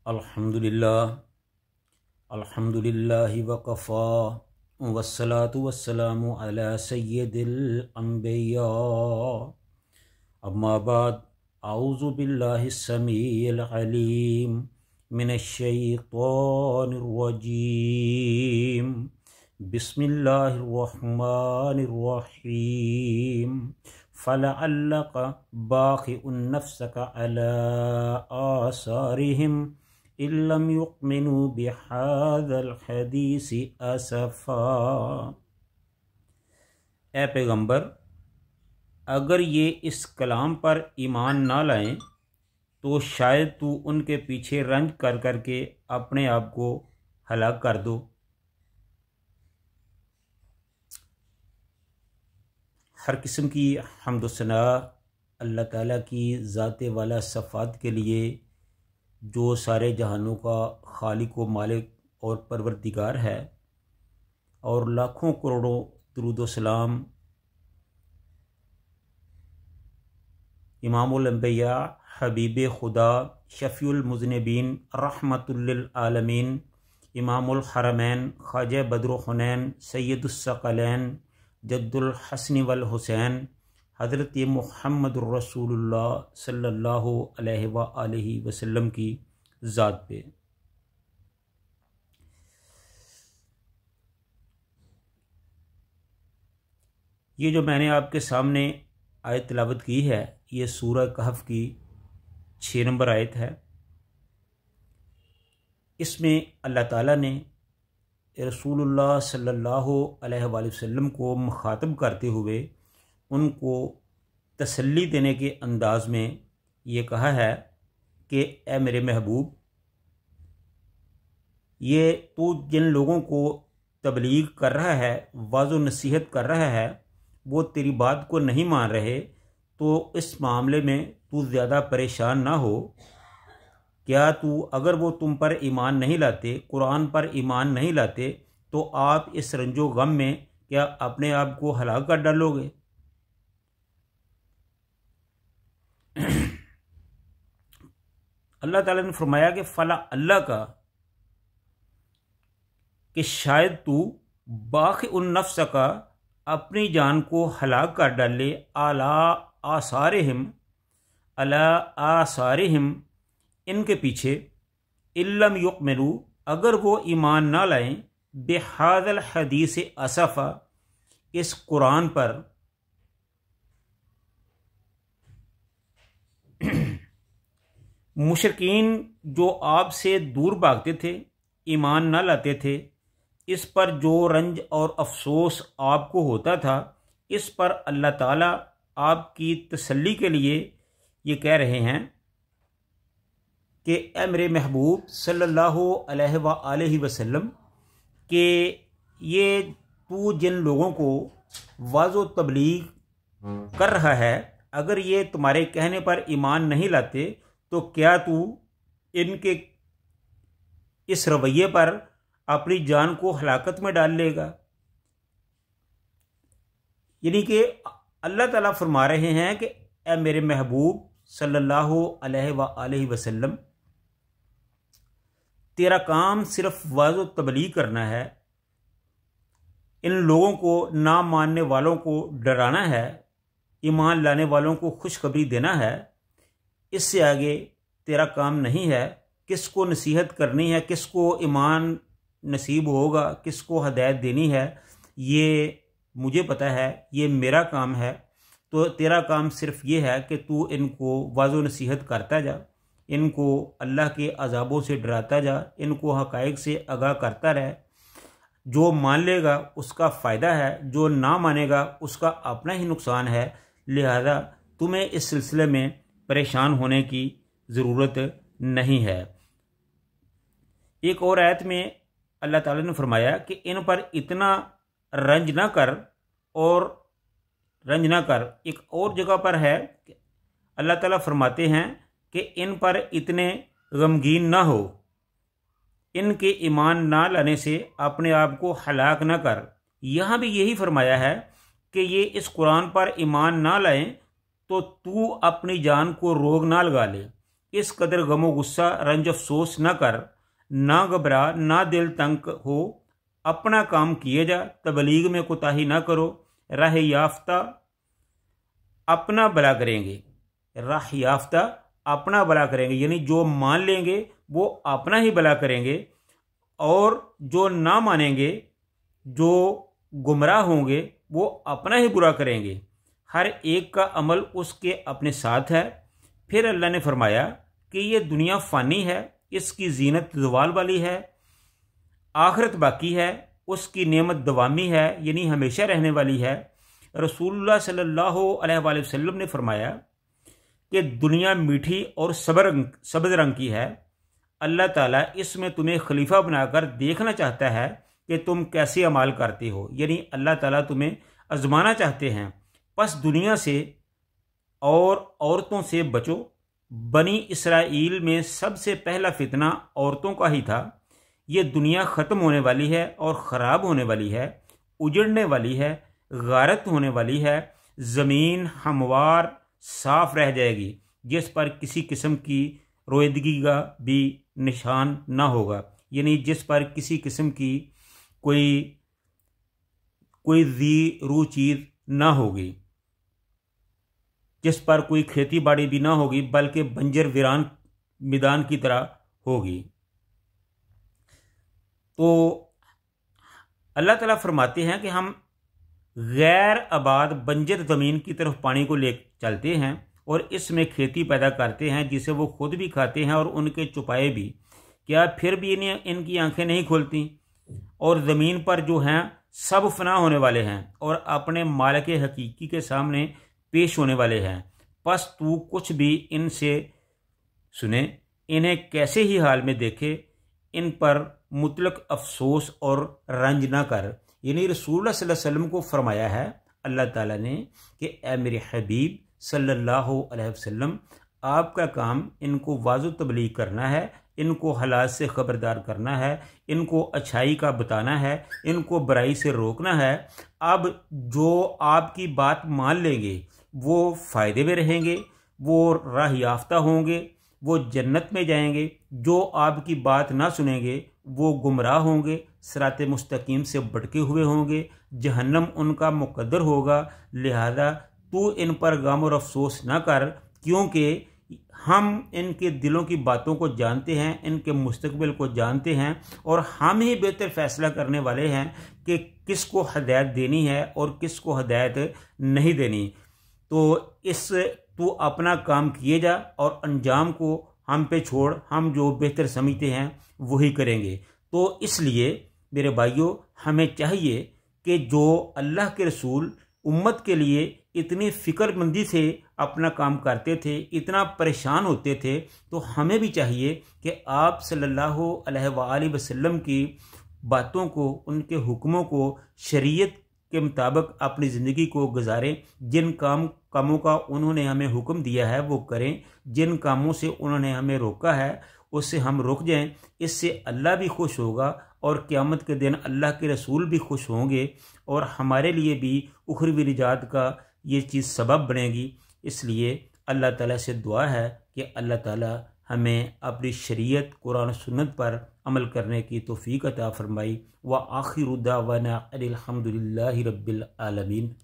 अल्हम्दुलिल्लाह अल्हम्दुलिल्लाहि वकफ़ा वस्सलातु वस्सलामु अला सय्यिदिल अंबिया अम्मा बाद आऊज़ु बिल्लाहिस समीइल अलीम मिनश शैतानिर रजीम बिस्मिल्लाहिर रहमानिर रहीम फलअल्लक बाखिउन नफ्सक अला आसारिहिम इल्लम युक्मिनू बिहाज़ल हदीसी असफ़ा। ए पैगंबर, अगर ये इस कलाम पर ईमान ना लाएं तो शायद तू उनके पीछे रंज कर करके अपने आप को हलाक कर दो। हर किस्म की हम्द सना अल्लाह ताला की ज़ात वाला सफ़ात के लिए, जो सारे जहानों का खालिक व मालिक और परवरदिगार है, और लाखों करोड़ों दुरूद व सलाम इमामुल अंबिया हबीब खुदा शफ़ीउल मुज़निबीन रहमतुल लिल आलमीन इमामुल हरमैन ख्वाजा बद्र हुनैन सैयदुस सकलैन जद्दुल हसन वल हुसैन हज़रत मुहम्मदुर रसूलुल्लाह सल्लल्लाहु अलैहि व आलिहि वसल्लम की ज़ात पे। ये जो मैंने आपके सामने आयत तिलावत की है, ये सूरह कहफ की 6 नंबर आयत है। इसमें अल्लाह ताला ने रसूलुल्लाह सल्लल्लाहु अलैहि वसल्लम को मुखातब करते हुए उनको तसल्ली देने के अंदाज में ये कहा है कि ए मेरे महबूब, ये तू जिन लोगों को तबलीग कर रहा है, वाज़ो नसीहत कर रहा है, वो तेरी बात को नहीं मान रहे, तो इस मामले में तू ज़्यादा परेशान ना हो। क्या तू, अगर वो तुम पर ईमान नहीं लाते, कुरान पर ईमान नहीं लाते, तो आप इस रंजो गम में क्या अपने आप को हलाक कर डालोगे? अल्लाह ताला ने फरमाया कि फला अल्लाह का, कि शायद तू बाक़ी उन नफ्स का, अपनी जान को हलाक कर डाले, अला आसारिहिम, अला आसारिहिम, इनके पीछे, इल्लम युक्मिनू, अगर वो ईमान ना लाएं, बिहाज़ल हदीस असफ़ा, इस कुरान पर मुशरिकीन जो आपसे दूर भागते थे, ईमान ना लाते थे, इस पर जो रंज और अफसोस आपको होता था, इस पर अल्लाह ताला आपकी तसल्ली के लिए ये कह रहे हैं कि ए मेरे महबूब सल्लल्लाहु अलैहि वसल्लम, कि ये तू जिन लोगों को वाज़ो तबलीग कर रहा है, अगर ये तुम्हारे कहने पर ईमान नहीं लाते, तो क्या तू इनके इस रवैये पर अपनी जान को हलाकत में डाल लेगा? यानी कि अल्लाह ताला फरमा रहे हैं कि ए मेरे महबूब सल्लल्लाहु अलैहि वसल्लम, तेरा काम सिर्फ वाज़ो तबलीग करना है, इन लोगों को, ना मानने वालों को डराना है, ईमान लाने वालों को खुशखबरी देना है। इससे आगे तेरा काम नहीं है। किसको नसीहत करनी है, किसको ईमान नसीब होगा, किसको हदायत देनी है, ये मुझे पता है, ये मेरा काम है। तो तेरा काम सिर्फ ये है कि तू इनको वाज़ो नसीहत करता जा, इनको अल्लाह के अज़ाबों से डराता जा, इनको हक़ाइक़ से आगाह करता रहे। जो मान लेगा उसका फ़ायदा है, जो ना मानेगा उसका अपना ही नुकसान है। लिहाजा तुम्हें इस सिलसिले में परेशान होने की ज़रूरत नहीं है। एक और आयत में अल्लाह ताला ने फरमाया कि इन पर इतना रंज ना कर, और रंज ना कर। एक और जगह पर है कि अल्लाह ताला फरमाते हैं कि इन पर इतने गमगीन ना हो, इनके ईमान ना लाने से अपने आप को हलाक ना कर। यहाँ भी यही फरमाया है कि ये इस कुरान पर ईमान ना लाएं तो तू अपनी जान को रोग ना लगा ले, इस कदर गमो गुस्सा रंज अफसोस न कर, ना घबरा, ना दिल तंग हो, अपना काम किए जा, तबलीग में कोताही ना करो, राह याफ्ता अपना भला करेंगे। राह याफ्ता अपना भला करेंगे, यानी जो मान लेंगे वो अपना ही भला करेंगे, और जो ना मानेंगे, जो गुमराह होंगे, वो अपना ही बुरा करेंगे। हर एक का अमल उसके अपने साथ है। फिर अल्लाह ने फरमाया कि ये दुनिया फ़ानी है, इसकी जीनत ज़वाल वाली है, आखिरत बाकी है, उसकी नेमत दवामी है, यानी हमेशा रहने वाली है। रसूलुल्लाह सल्लल्लाहु अलैहि वसल्लम ने फरमाया कि दुनिया मीठी और सब्ज़ रंग की है। अल्लाह ताला इसमें तुम्हें खलीफा बनाकर देखना चाहता है कि तुम कैसे अमाल करते हो, यानी अल्लाह ताला तुम्हें आजमाना चाहते हैं। बस दुनिया से और औरतों से बचो। बनी इसराइल में सबसे पहला फितना औरतों का ही था। ये दुनिया ख़त्म होने वाली है और ख़राब होने वाली है, उजड़ने वाली है, गारत होने वाली है। ज़मीन हमवार साफ रह जाएगी, जिस पर किसी किस्म की रोईदगी का भी निशान ना होगा, यानी जिस पर किसी किस्म की कोई ज़ी रू चीज़ ना होगी, जिस पर कोई खेती बाड़ी भी ना होगी, बल्कि बंजर वीरान मैदान की तरह होगी। तो अल्लाह ताला फरमाते हैं कि हम गैर आबाद बंजर ज़मीन की तरफ पानी को ले चलते हैं और इसमें खेती पैदा करते हैं, जिसे वो खुद भी खाते हैं और उनके चुपाए भी। क्या फिर भी इनकी आंखें नहीं खुलती? और ज़मीन पर जो हैं सब फना होने वाले हैं और अपने मालिक हकीकी के सामने पेश होने वाले हैं। बस तू कुछ भी इनसे सुने, इन्हें कैसे ही हाल में देखे, इन पर मुतलक अफसोस और रंज ना कर। यानी रसूलुल्लाह सल्लल्लाहु अलैहि वसल्लम को फरमाया है अल्लाह ताला ने कि ए मेरे हबीब सल्लल्लाहु अलैहि वसल्लम, आपका काम इनको वाज़ो तबलीग करना है, इनको हलाल से ख़बरदार करना है, इनको अच्छाई का बताना है, इनको बुराई से रोकना है। अब जो आपकी बात मान लेंगे वो फ़ायदे में रहेंगे, वो राह याफ्ता होंगे, वो जन्नत में जाएंगे। जो आपकी बात ना सुनेंगे वो गुमराह होंगे, सिराते मुस्तकीम से भटके हुए होंगे, जहन्नम उनका मुकद्दर होगा। लिहाजा तू इन पर गम और अफसोस ना कर, क्योंकि हम इनके दिलों की बातों को जानते हैं, इनके मुस्तकबिल को जानते हैं, और हम ही बेहतर फ़ैसला करने वाले हैं कि किसको हदायत देनी है और किसको हदायत नहीं देनी। तो तू अपना काम किए जा और अंजाम को हम पे छोड़, हम जो बेहतर समझते हैं वही करेंगे। तो इसलिए मेरे भाइयों, हमें चाहिए कि जो अल्लाह के रसूल उम्मत के लिए इतनी फ़िक्रमंदी से अपना काम करते थे, इतना परेशान होते थे, तो हमें भी चाहिए कि आप सल्लल्लाहु अलैहि वसल्लम की बातों को, उनके हुक्मों को शरीयत के मुताबिक अपनी ज़िंदगी को गुजारें। जिन कामों का उन्होंने हमें हुक्म दिया है वो करें, जिन कामों से उन्होंने हमें रोका है उससे हम रुक जाएं। इससे अल्लाह भी खुश होगा और क़यामत के दिन अल्लाह के रसूल भी खुश होंगे और हमारे लिए भी उखरवी निजात का ये चीज़ सबब बनेगी। इसलिए अल्लाह ताला से दुआ है कि अल्लाह ताला हमें अपनी शरीयत कुरान और सुन्नत पर अमल करने की तौफीक अता फरमाई। व आखिरु दावाना अनिल हम्दुलिल्लाहि रब्बिल आलमीन।